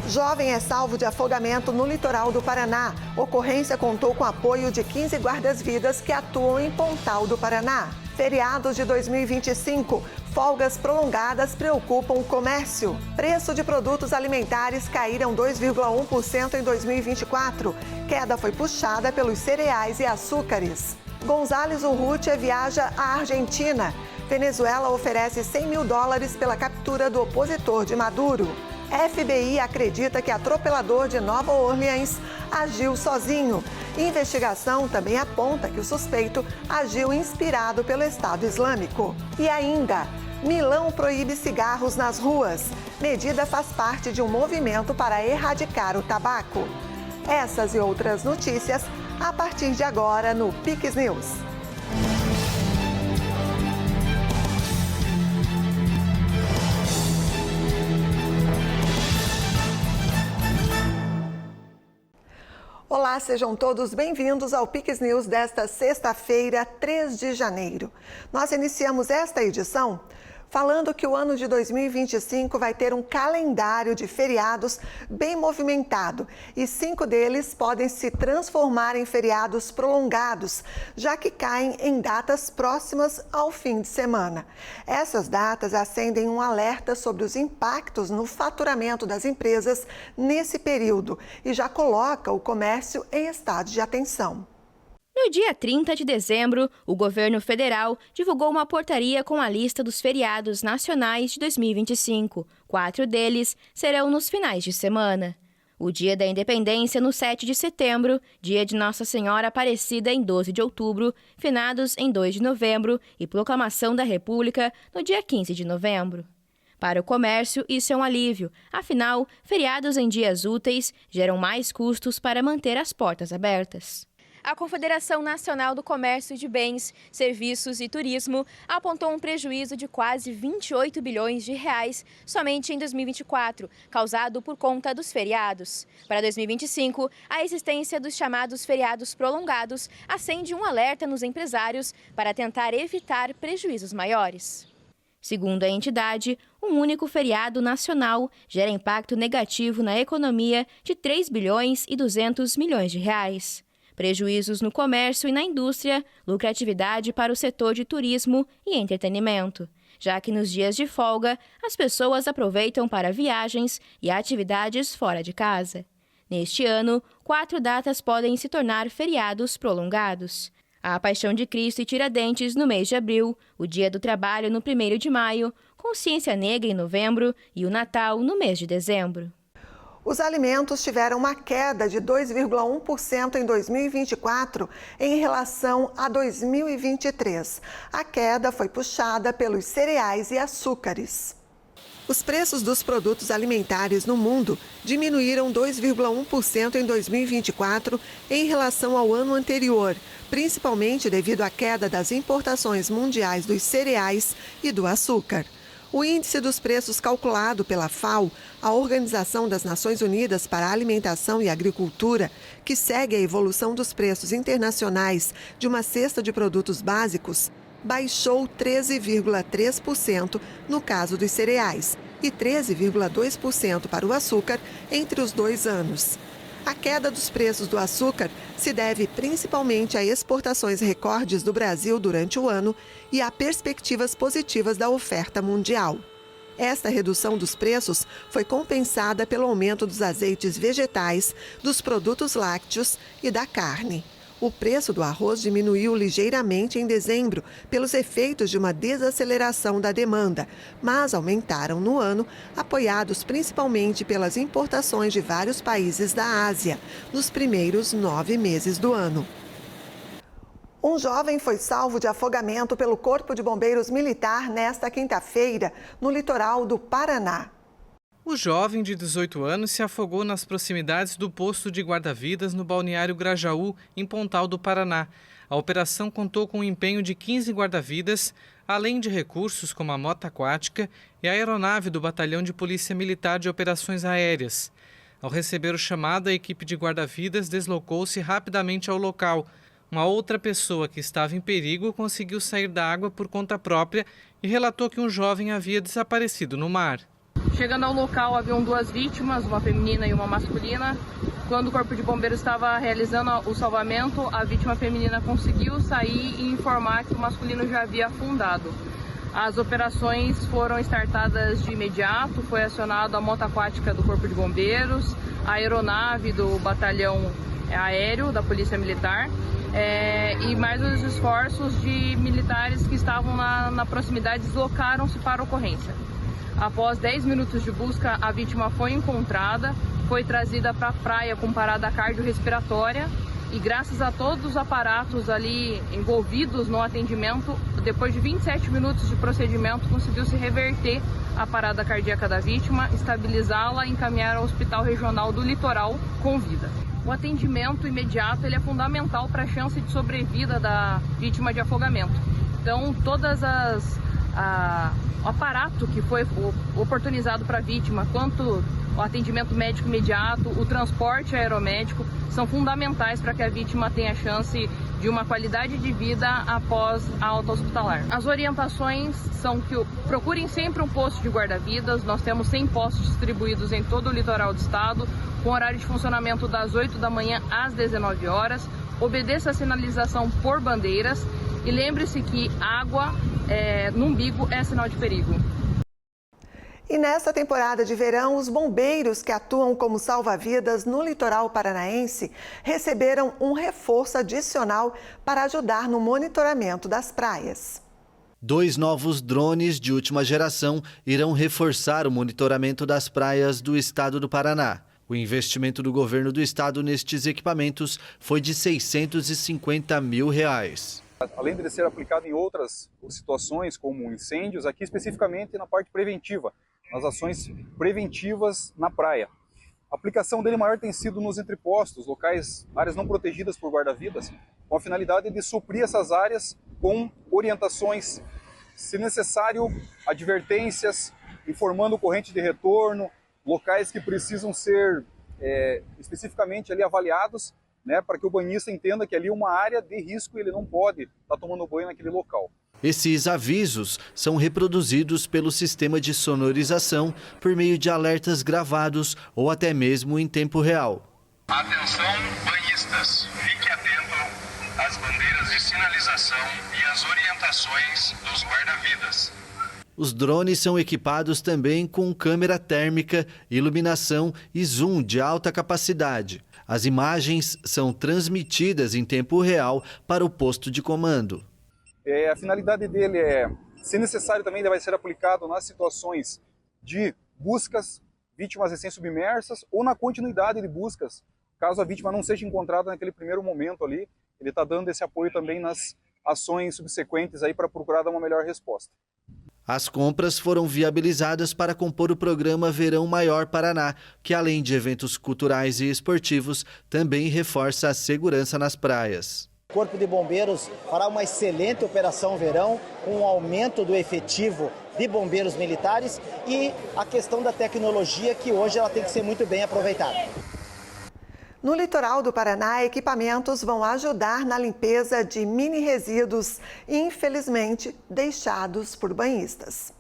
Jovem é salvo de afogamento no litoral do Paraná. Ocorrência contou com apoio de 15 guardas-vidas que atuam em Pontal do Paraná. Feriados de 2025. Folgas prolongadas preocupam o comércio. Preço de produtos alimentares caíram 2,1% em 2024. Queda foi puxada pelos cereais e açúcares. González Urrutia viaja à Argentina. Venezuela oferece $100 mil pela captura do opositor de Maduro. FBI acredita que atropelador de Nova Orleans agiu sozinho. Investigação também aponta que o suspeito agiu inspirado pelo Estado Islâmico. E ainda, Milão proíbe cigarros nas ruas. Medida faz parte de um movimento para erradicar o tabaco. Essas e outras notícias a partir de agora no Pix News. Olá, sejam todos bem-vindos ao Pix News desta sexta-feira, 3 de janeiro. Nós iniciamos esta edição falando que o ano de 2025 vai ter um calendário de feriados bem movimentado e 5 deles podem se transformar em feriados prolongados, já que caem em datas próximas ao fim de semana. Essas datas acendem um alerta sobre os impactos no faturamento das empresas nesse período e já coloca o comércio em estado de atenção. No dia 30 de dezembro, o governo federal divulgou uma portaria com a lista dos feriados nacionais de 2025. 4 deles serão nos finais de semana. O Dia da Independência no 7 de setembro, Dia de Nossa Senhora Aparecida em 12 de outubro, finados em 2 de novembro e Proclamação da República no dia 15 de novembro. Para o comércio, isso é um alívio. Afinal, feriados em dias úteis geram mais custos para manter as portas abertas. A Confederação Nacional do Comércio de Bens, Serviços e Turismo apontou um prejuízo de quase 28 bilhões de reais somente em 2024, causado por conta dos feriados. Para 2025, a existência dos chamados feriados prolongados acende um alerta nos empresários para tentar evitar prejuízos maiores. Segundo a entidade, um único feriado nacional gera impacto negativo na economia de 3 bilhões e 200 milhões de reais. Prejuízos no comércio e na indústria, lucratividade para o setor de turismo e entretenimento, já que nos dias de folga, as pessoas aproveitam para viagens e atividades fora de casa. Neste ano, 4 datas podem se tornar feriados prolongados. A Paixão de Cristo e Tiradentes no mês de abril, o Dia do Trabalho no 1º de maio, Consciência Negra em novembro e o Natal no mês de dezembro. Os alimentos tiveram uma queda de 2,1% em 2024 em relação a 2023. A queda foi puxada pelos cereais e açúcares. Os preços dos produtos alimentares no mundo diminuíram 2,1% em 2024 em relação ao ano anterior, principalmente devido à queda das importações mundiais dos cereais e do açúcar. O índice dos preços calculado pela FAO, a Organização das Nações Unidas para a Alimentação e Agricultura, que segue a evolução dos preços internacionais de uma cesta de produtos básicos, baixou 13,3% no caso dos cereais e 13,2% para o açúcar entre os 2 anos. A queda dos preços do açúcar se deve principalmente a exportações recordes do Brasil durante o ano e a perspectivas positivas da oferta mundial. Esta redução dos preços foi compensada pelo aumento dos azeites vegetais, dos produtos lácteos e da carne. O preço do arroz diminuiu ligeiramente em dezembro pelos efeitos de uma desaceleração da demanda, mas aumentaram no ano, apoiados principalmente pelas importações de vários países da Ásia, nos primeiros 9 meses do ano. Um jovem foi salvo de afogamento pelo Corpo de Bombeiros Militar nesta quinta-feira, no litoral do Paraná. O jovem de 18 anos se afogou nas proximidades do posto de guarda-vidas no balneário Grajaú, em Pontal do Paraná. A operação contou com o empenho de 15 guarda-vidas, além de recursos como a moto aquática e a aeronave do Batalhão de Polícia Militar de Operações Aéreas. Ao receber o chamado, a equipe de guarda-vidas deslocou-se rapidamente ao local. Uma outra pessoa que estava em perigo conseguiu sair da água por conta própria e relatou que um jovem havia desaparecido no mar. Chegando ao local, haviam 2 vítimas, uma feminina e uma masculina. Quando o Corpo de Bombeiros estava realizando o salvamento, a vítima feminina conseguiu sair e informar que o masculino já havia afundado. As operações foram startadas de imediato, foi acionada a moto aquática do Corpo de Bombeiros, a aeronave do batalhão aéreo da Polícia Militar e mais os esforços de militares que estavam na proximidade deslocaram-se para a ocorrência. Após 10 minutos de busca, a vítima foi encontrada, foi trazida para a praia com parada cardiorrespiratória e graças a todos os aparatos ali envolvidos no atendimento, depois de 27 minutos de procedimento, conseguiu-se reverter a parada cardíaca da vítima, estabilizá-la e encaminhar ao Hospital Regional do Litoral com vida. O atendimento imediato ele é fundamental para a chance de sobrevida da vítima de afogamento. Então, o aparato que foi oportunizado para a vítima, quanto o atendimento médico imediato, o transporte aeromédico, são fundamentais para que a vítima tenha a chance de uma qualidade de vida após a alta hospitalar. As orientações são que procurem sempre um posto de guarda-vidas. Nós temos 100 postos distribuídos em todo o litoral do estado, com horário de funcionamento das 8 da manhã às 19 horas. Obedeça a sinalização por bandeiras e lembre-se que água no umbigo é sinal de perigo. E nesta temporada de verão, os bombeiros que atuam como salva-vidas no litoral paranaense receberam um reforço adicional para ajudar no monitoramento das praias. 2 novos drones de última geração irão reforçar o monitoramento das praias do estado do Paraná. O investimento do governo do estado nestes equipamentos foi de R$ 650 mil. Além de ser aplicado em outras situações, como incêndios, aqui especificamente na parte preventiva, nas ações preventivas na praia. A aplicação dele maior tem sido nos entrepostos, locais, áreas não protegidas por guarda-vidas, com a finalidade de suprir essas áreas com orientações, se necessário, advertências, informando corrente de retorno, locais que precisam ser especificamente ali avaliados, né, para que o banhista entenda que ali é uma área de risco e ele não pode estar tomando banho naquele local. Esses avisos são reproduzidos pelo sistema de sonorização por meio de alertas gravados ou até mesmo em tempo real. Atenção, banhistas, fique atento às bandeiras de sinalização e às orientações dos guarda-vidas. Os drones são equipados também com câmera térmica, iluminação e zoom de alta capacidade. As imagens são transmitidas em tempo real para o posto de comando. A finalidade dele se necessário, também ele vai ser aplicado nas situações de buscas, vítimas recém-submersas ou na continuidade de buscas, caso a vítima não seja encontrada naquele primeiro momento ali. Ele está dando esse apoio também nas ações subsequentes aí para procurar dar uma melhor resposta. As compras foram viabilizadas para compor o programa Verão Maior Paraná, que além de eventos culturais e esportivos, também reforça a segurança nas praias. O Corpo de Bombeiros fará uma excelente operação verão, com um aumento do efetivo de bombeiros militares e a questão da tecnologia, que hoje ela tem que ser muito bem aproveitada. No litoral do Paraná, equipamentos vão ajudar na limpeza de mini resíduos, infelizmente deixados por banhistas.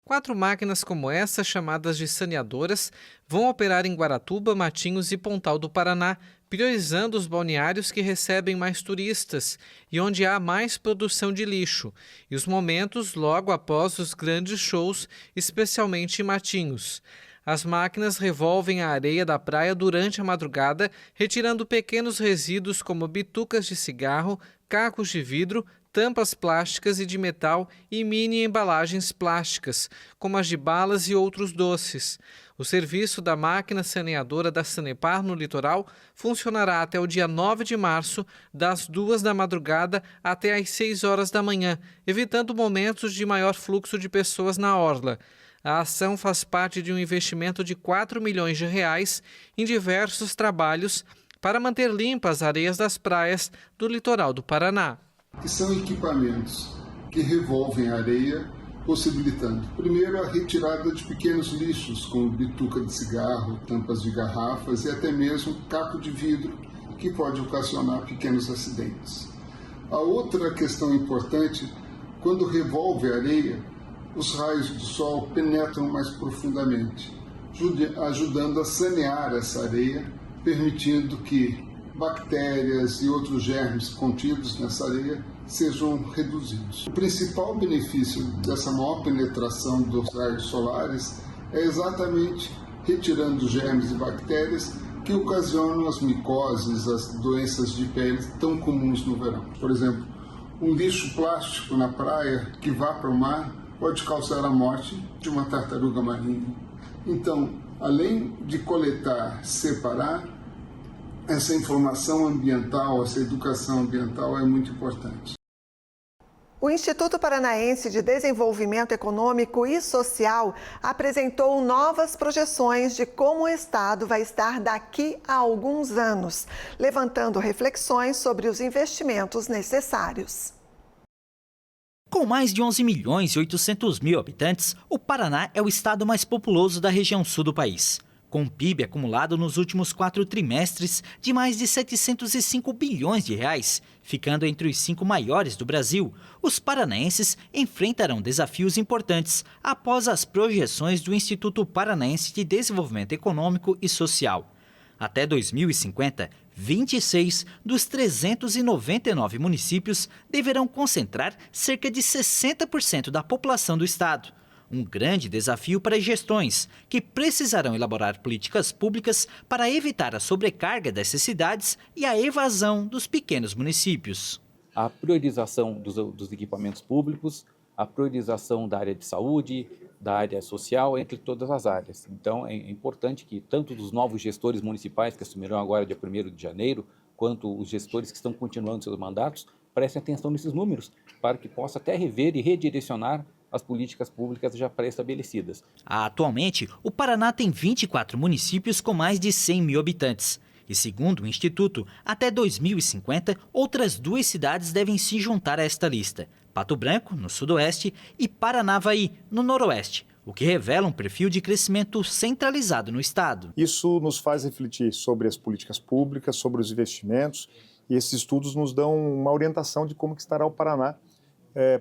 4 máquinas como essa, chamadas de saneadoras, vão operar em Guaratuba, Matinhos e Pontal do Paraná, priorizando os balneários que recebem mais turistas e onde há mais produção de lixo, e os momentos logo após os grandes shows, especialmente em Matinhos. As máquinas revolvem a areia da praia durante a madrugada, retirando pequenos resíduos como bitucas de cigarro, cacos de vidro, tampas plásticas e de metal e mini embalagens plásticas, como as de balas e outros doces. O serviço da máquina saneadora da Sanepar no litoral funcionará até o dia 9 de março, das 2 da madrugada até às 6 horas da manhã, evitando momentos de maior fluxo de pessoas na orla. A ação faz parte de um investimento de R$ 4 milhões em diversos trabalhos para manter limpas as areias das praias do litoral do Paraná. Que são equipamentos que revolvem a areia, possibilitando, primeiro, a retirada de pequenos lixos, como bituca de cigarro, tampas de garrafas e até mesmo caco de vidro, que pode ocasionar pequenos acidentes. A outra questão importante, quando revolve a areia, os raios do sol penetram mais profundamente, ajudando a sanear essa areia, permitindo que bactérias e outros germes contidos nessa areia sejam reduzidos. O principal benefício dessa maior penetração dos raios solares é exatamente retirando germes e bactérias que ocasionam as micoses, as doenças de pele tão comuns no verão. Por exemplo, um lixo plástico na praia que vá para o mar pode causar a morte de uma tartaruga marinha. Então, além de coletar, separar, essa informação ambiental, essa educação ambiental é muito importante. O Instituto Paranaense de Desenvolvimento Econômico e Social apresentou novas projeções de como o Estado vai estar daqui a alguns anos, levantando reflexões sobre os investimentos necessários. Com mais de 11 milhões e 800 mil habitantes, o Paraná é o estado mais populoso da região sul do país. Com um PIB acumulado nos últimos 4 trimestres de mais de 705 bilhões de reais, ficando entre os 5 maiores do Brasil, os paranaenses enfrentarão desafios importantes após as projeções do Instituto Paranaense de Desenvolvimento Econômico e Social. Até 2050, 26 dos 399 municípios deverão concentrar cerca de 60% da população do estado. Um grande desafio para as gestões, que precisarão elaborar políticas públicas para evitar a sobrecarga dessas cidades e a evasão dos pequenos municípios. A priorização dos equipamentos públicos, a priorização da área de saúde, da área social, entre todas as áreas. Então, é importante que tanto dos novos gestores municipais que assumirão agora dia 1º de janeiro, quanto os gestores que estão continuando seus mandatos, prestem atenção nesses números, para que possa até rever e redirecionar as políticas públicas já pré-estabelecidas. Atualmente, o Paraná tem 24 municípios com mais de 100 mil habitantes. E segundo o Instituto, até 2050, outras 2 cidades devem se juntar a esta lista. Pato Branco, no sudoeste, e Paranavaí, no noroeste, o que revela um perfil de crescimento centralizado no estado. Isso nos faz refletir sobre as políticas públicas, sobre os investimentos, e esses estudos nos dão uma orientação de como que estará o Paraná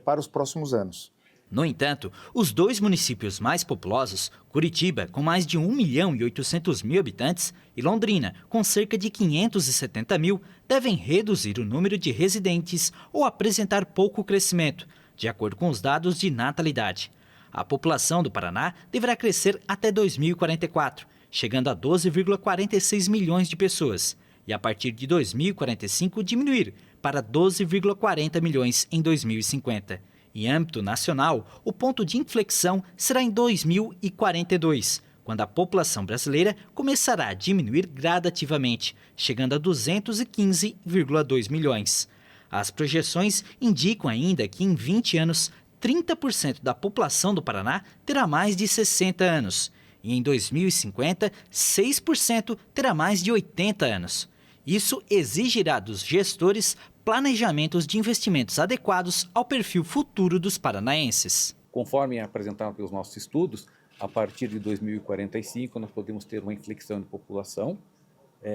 para os próximos anos. No entanto, os 2 municípios mais populosos, Curitiba, com mais de 1 milhão e 800 mil habitantes, e Londrina, com cerca de 570 mil, devem reduzir o número de residentes ou apresentar pouco crescimento, de acordo com os dados de natalidade. A população do Paraná deverá crescer até 2044, chegando a 12,46 milhões de pessoas, e a partir de 2045 diminuir para 12,40 milhões em 2050. Em âmbito nacional, o ponto de inflexão será em 2042, quando a população brasileira começará a diminuir gradativamente, chegando a 215,2 milhões. As projeções indicam ainda que em 20 anos, 30% da população do Paraná terá mais de 60 anos, e em 2050, 6% terá mais de 80 anos. Isso exigirá dos gestores planejamentos de investimentos adequados ao perfil futuro dos paranaenses. Conforme apresentado pelos nossos estudos, a partir de 2045 nós podemos ter uma inflexão de população,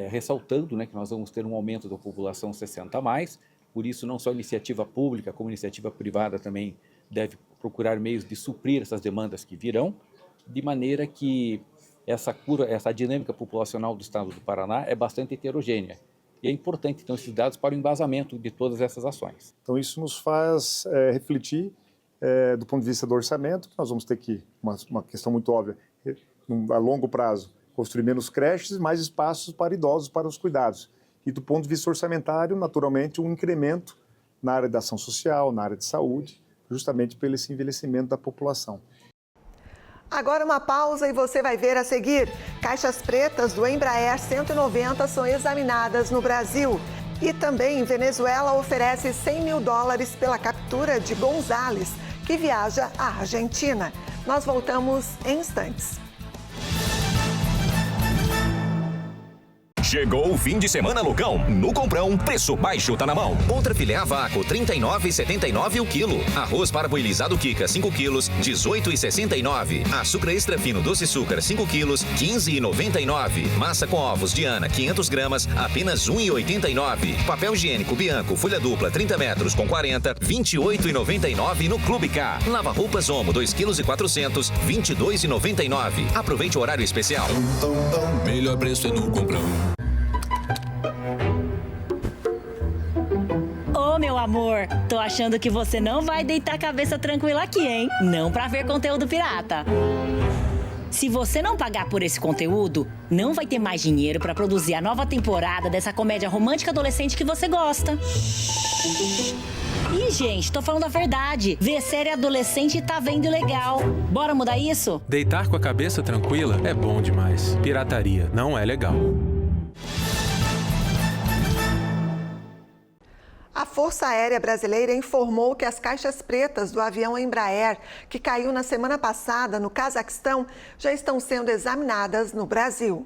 ressaltando que nós vamos ter um aumento da população 60+, por isso não só a iniciativa pública como a iniciativa privada também deve procurar meios de suprir essas demandas que virão, de maneira que essa dinâmica populacional do estado do Paraná é bastante heterogênea. E é importante, então, esses dados para o embasamento de todas essas ações. Então, isso nos faz refletir, do ponto de vista do orçamento, que nós vamos ter que, uma questão muito óbvia, a longo prazo, construir menos creches e mais espaços para idosos, para os cuidados. E do ponto de vista orçamentário, naturalmente, um incremento na área da ação social, na área de saúde, justamente pelo esse envelhecimento da população. Agora uma pausa e você vai ver a seguir. Caixas pretas do Embraer 190 são examinadas no Brasil. E também Venezuela oferece $100 mil pela captura de González, que viaja à Argentina. Nós voltamos em instantes. Chegou o fim de semana Lucão. No Comprão, preço baixo tá na mão. Contra filé a vácuo, R$ 39,79 o quilo. Arroz parboilizado Kika, 5 quilos, R$ 18,69. Açúcar extra fino doce açúcar, 5 quilos, R$ 15,99. Massa com ovos Diana, 500 gramas, apenas R$ 1,89. Papel higiênico Bianco, folha dupla, 30 metros com 40, R$ 28,99 no Clube K. Lava roupas Omo, 2,4 kg, R$ 22,99. Aproveite o horário especial. Melhor preço é no Comprão. Ô, meu amor, tô achando que você não vai deitar a cabeça tranquila aqui, hein? Não pra ver conteúdo pirata. Se você não pagar por esse conteúdo, não vai ter mais dinheiro pra produzir a nova temporada dessa comédia romântica adolescente que você gosta. Ih, gente, tô falando a verdade. Ver série adolescente tá vendo legal. Bora mudar isso? Deitar com a cabeça tranquila é bom demais. Pirataria não é legal. A Força Aérea Brasileira informou que as caixas pretas do avião Embraer, que caiu na semana passada no Cazaquistão, já estão sendo examinadas no Brasil.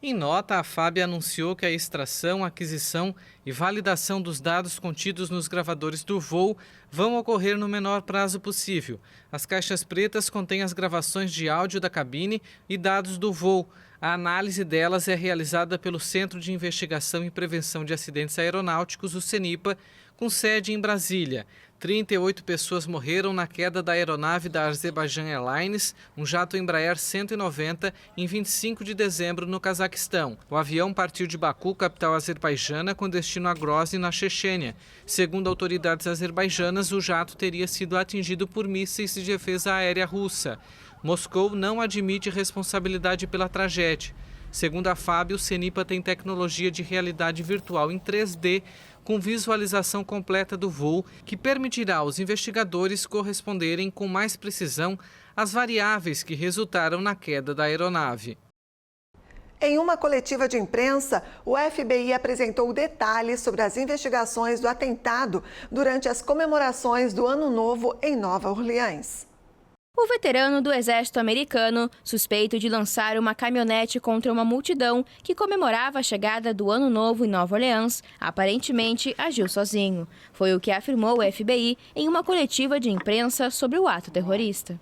Em nota, a FAB anunciou que a extração, aquisição e validação dos dados contidos nos gravadores do voo vão ocorrer no menor prazo possível. As caixas pretas contêm as gravações de áudio da cabine e dados do voo. A análise delas é realizada pelo Centro de Investigação e Prevenção de Acidentes Aeronáuticos, o CENIPA, com sede em Brasília. 38 pessoas morreram na queda da aeronave da Azerbaijan Airlines, um jato Embraer 190, em 25 de dezembro no Cazaquistão. O avião partiu de Baku, capital azerbaijana, com destino a Grozny, na Chechênia. Segundo autoridades azerbaijanas, o jato teria sido atingido por mísseis de defesa aérea russa. Moscou não admite responsabilidade pela tragédia. Segundo a FAB, o CENIPA tem tecnologia de realidade virtual em 3D com visualização completa do voo, que permitirá aos investigadores corresponderem com mais precisão às variáveis que resultaram na queda da aeronave. Em uma coletiva de imprensa, o FBI apresentou detalhes sobre as investigações do atentado durante as comemorações do Ano Novo em Nova Orleans. O veterano do exército americano, suspeito de lançar uma caminhonete contra uma multidão que comemorava a chegada do Ano Novo em Nova Orleans, aparentemente agiu sozinho. Foi o que afirmou o FBI em uma coletiva de imprensa sobre o ato terrorista.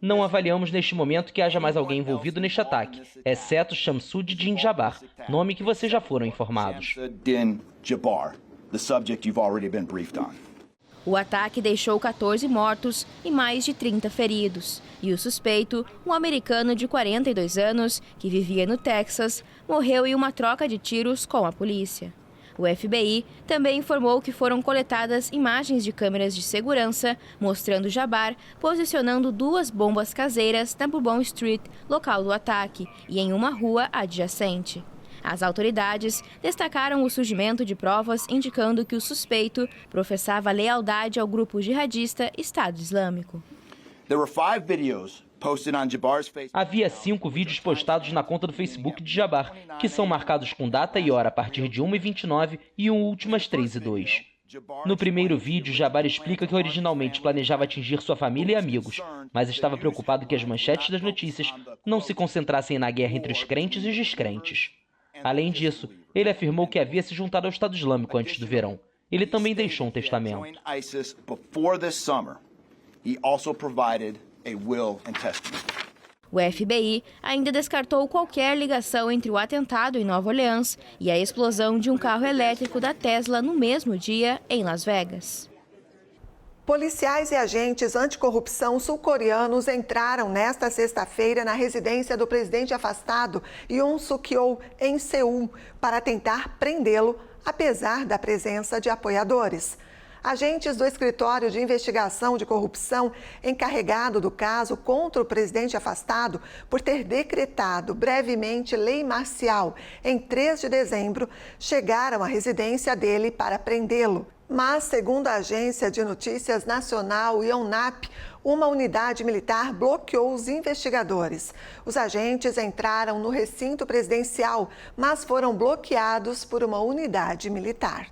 Não avaliamos neste momento que haja mais alguém envolvido neste ataque, exceto Shamsuddin Jabbar, nome que vocês já foram informados. O ataque deixou 14 mortos e mais de 30 feridos. E o suspeito, um americano de 42 anos, que vivia no Texas, morreu em uma troca de tiros com a polícia. O FBI também informou que foram coletadas imagens de câmeras de segurança mostrando Jabbar posicionando 2 bombas caseiras na Bourbon Street, local do ataque, e em uma rua adjacente. As autoridades destacaram o surgimento de provas indicando que o suspeito professava lealdade ao grupo jihadista Estado Islâmico. Havia 5 vídeos postados na conta do Facebook de Jabbar, que são marcados com data e hora a partir de 1h29 e o último às 3h02. No primeiro vídeo, Jabbar explica que originalmente planejava atingir sua família e amigos, mas estava preocupado que as manchetes das notícias não se concentrassem na guerra entre os crentes e os descrentes. Além disso, ele afirmou que havia se juntado ao Estado Islâmico antes do verão. Ele também deixou um testamento. O FBI ainda descartou qualquer ligação entre o atentado em Nova Orleans e a explosão de um carro elétrico da Tesla no mesmo dia em Las Vegas. Policiais e agentes anticorrupção sul-coreanos entraram nesta sexta-feira na residência do presidente afastado Yoon Suk-yeol, em Seul, para tentar prendê-lo, apesar da presença de apoiadores. Agentes do Escritório de Investigação de Corrupção, encarregado do caso contra o presidente afastado por ter decretado brevemente lei marcial em 3 de dezembro, chegaram à residência dele para prendê-lo. Mas, segundo a agência de notícias nacional Yonhap, uma unidade militar bloqueou os investigadores. Os agentes entraram no recinto presidencial, mas foram bloqueados por uma unidade militar.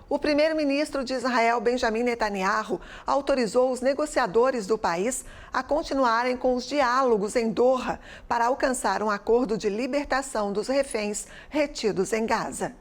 O primeiro-ministro de Israel, Benjamin Netanyahu, autorizou os negociadores do país a continuarem com os diálogos em Doha para alcançar um acordo de libertação dos reféns retidos em Gaza.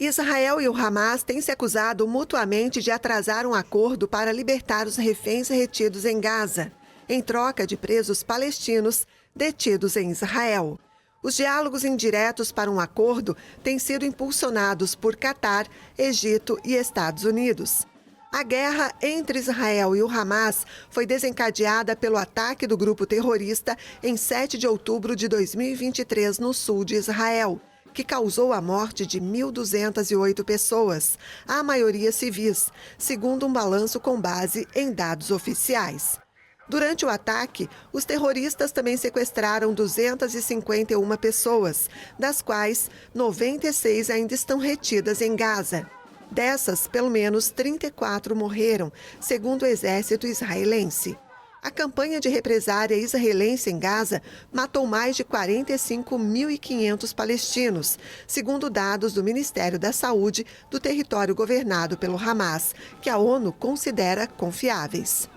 Israel e o Hamas têm se acusado mutuamente de atrasar um acordo para libertar os reféns retidos em Gaza, em troca de presos palestinos detidos em Israel. Os diálogos indiretos para um acordo têm sido impulsionados por Catar, Egito e Estados Unidos. A guerra entre Israel e o Hamas foi desencadeada pelo ataque do grupo terrorista em 7 de outubro de 2023 no sul de Israel, que causou a morte de 1.208 pessoas, a maioria civis, segundo um balanço com base em dados oficiais. Durante o ataque, os terroristas também sequestraram 251 pessoas, das quais 96 ainda estão retidas em Gaza. Dessas, pelo menos 34 morreram, segundo o exército israelense. A campanha de represária israelense em Gaza matou mais de 45.500 palestinos, segundo dados do Ministério da Saúde do território governado pelo Hamas, que a ONU considera confiáveis.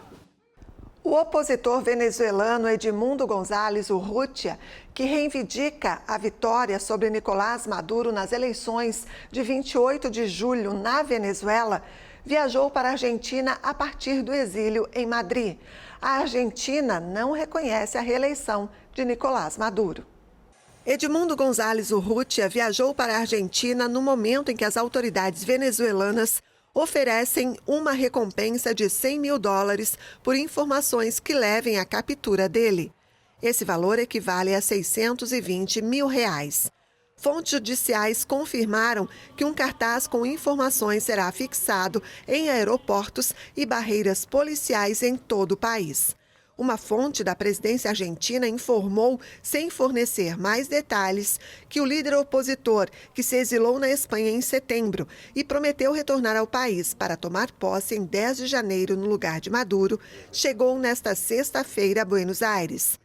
O opositor venezuelano Edmundo González Urrutia, que reivindica a vitória sobre Nicolás Maduro nas eleições de 28 de julho na Venezuela, viajou para a Argentina a partir do exílio em Madrid. A Argentina não reconhece a reeleição de Nicolás Maduro. Edmundo González Urrutia viajou para a Argentina no momento em que as autoridades venezuelanas oferecem uma recompensa de $100 mil por informações que levem à captura dele. Esse valor equivale a R$620 mil. Fontes judiciais confirmaram que um cartaz com informações será fixado em aeroportos e barreiras policiais em todo o país. Uma fonte da presidência argentina informou, sem fornecer mais detalhes, que o líder opositor, que se exilou na Espanha em setembro e prometeu retornar ao país para tomar posse em 10 de janeiro no lugar de Maduro, chegou nesta sexta-feira a Buenos Aires.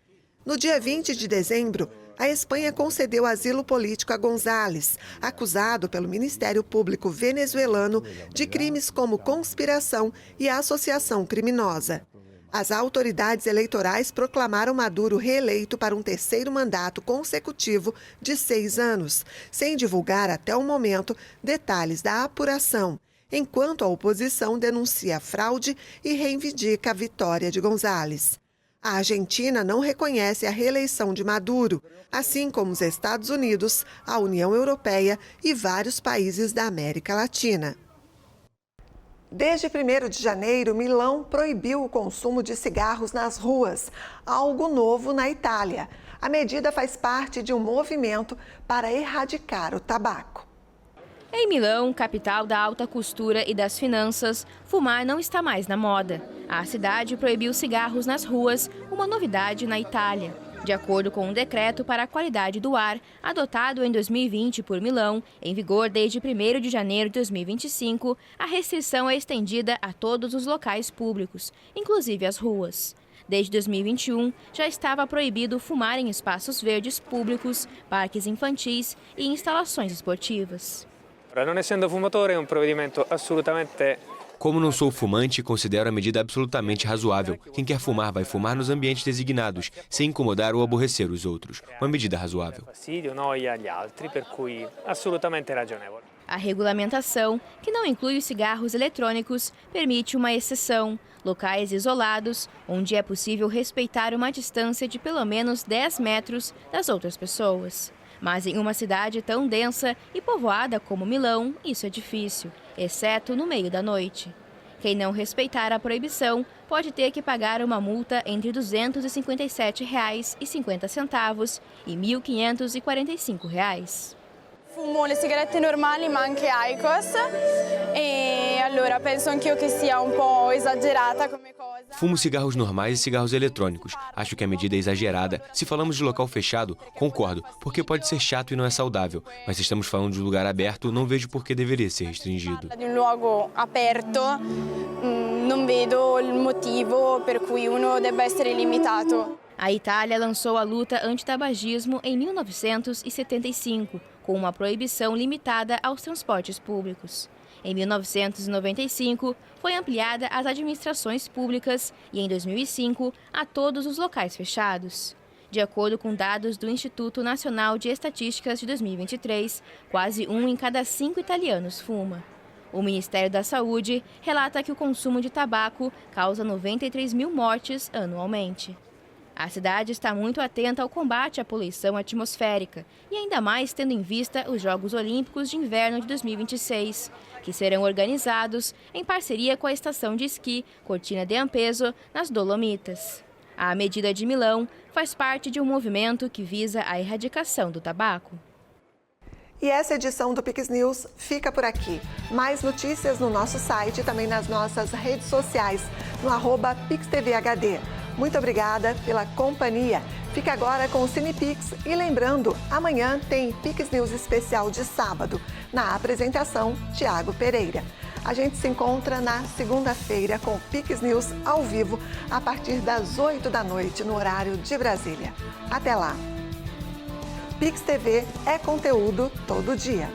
No dia 20 de dezembro, a Espanha concedeu asilo político a González, acusado pelo Ministério Público venezuelano de crimes como conspiração e associação criminosa. As autoridades eleitorais proclamaram Maduro reeleito para um terceiro mandato consecutivo de 6 anos, sem divulgar até o momento detalhes da apuração, enquanto a oposição denuncia fraude e reivindica a vitória de González. A Argentina não reconhece a reeleição de Maduro, assim como os Estados Unidos, a União Europeia e vários países da América Latina. Desde 1º de janeiro, Milão proibiu o consumo de cigarros nas ruas, algo novo na Itália. A medida faz parte de um movimento para erradicar o tabaco. Em Milão, capital da alta costura e das finanças, fumar não está mais na moda. A cidade proibiu cigarros nas ruas, uma novidade na Itália. De acordo com um decreto para a qualidade do ar, adotado em 2020 por Milão, em vigor desde 1º de janeiro de 2025, a restrição é estendida a todos os locais públicos, inclusive as ruas. Desde 2021, já estava proibido fumar em espaços verdes públicos, parques infantis e instalações esportivas. Não essendo fumatore, é um provvedimento absolutamente... Como não sou fumante, considero a medida absolutamente razoável. Quem quer fumar vai fumar nos ambientes designados, sem incomodar ou aborrecer os outros. Uma medida razoável. A regulamentação, que não inclui os cigarros eletrônicos, permite uma exceção. Locais isolados, onde é possível respeitar uma distância de pelo menos 10 metros das outras pessoas. Mas em uma cidade tão densa e povoada como Milão, isso é difícil, exceto no meio da noite. Quem não respeitar a proibição pode ter que pagar uma multa entre R$ 257,50 e R$ 1.545. Fumo le sigarette normali ma anche IQOS e allora penso anch'io che sia un po' esagerata come cosa. Fumo cigarros normais e cigarros eletrônicos. Acho que a medida é exagerada. Se falamos de local fechado, concordo, porque pode ser chato e não é saudável. Mas se estamos falando de um lugar aberto, não vejo por que deveria ser restringido. De um luogo aperto, não vejo o motivo per cui uno debba essere limitato. A Itália lançou a luta antitabagismo em 1975, com uma proibição limitada aos transportes públicos. Em 1995, foi ampliada às administrações públicas e, em 2005, a todos os locais fechados. De acordo com dados do Instituto Nacional de Estatísticas de 2023, quase 1 em cada 5 italianos fuma. O Ministério da Saúde relata que o consumo de tabaco causa 93 mil mortes anualmente. A cidade está muito atenta ao combate à poluição atmosférica e ainda mais tendo em vista os Jogos Olímpicos de Inverno de 2026, que serão organizados em parceria com a estação de esqui Cortina d'Ampezzo, nas Dolomitas. A medida de Milão faz parte de um movimento que visa a erradicação do tabaco. E essa edição do Pix News fica por aqui. Mais notícias no nosso site e também nas nossas redes sociais, no @PixTVHD. Muito obrigada pela companhia. Fique agora com o CinePix e lembrando, amanhã tem Pix News especial de sábado, na apresentação Tiago Pereira. A gente se encontra na segunda-feira com o Pix News ao vivo a partir das 8 da noite no horário de Brasília. Até lá! Pix TV é conteúdo todo dia.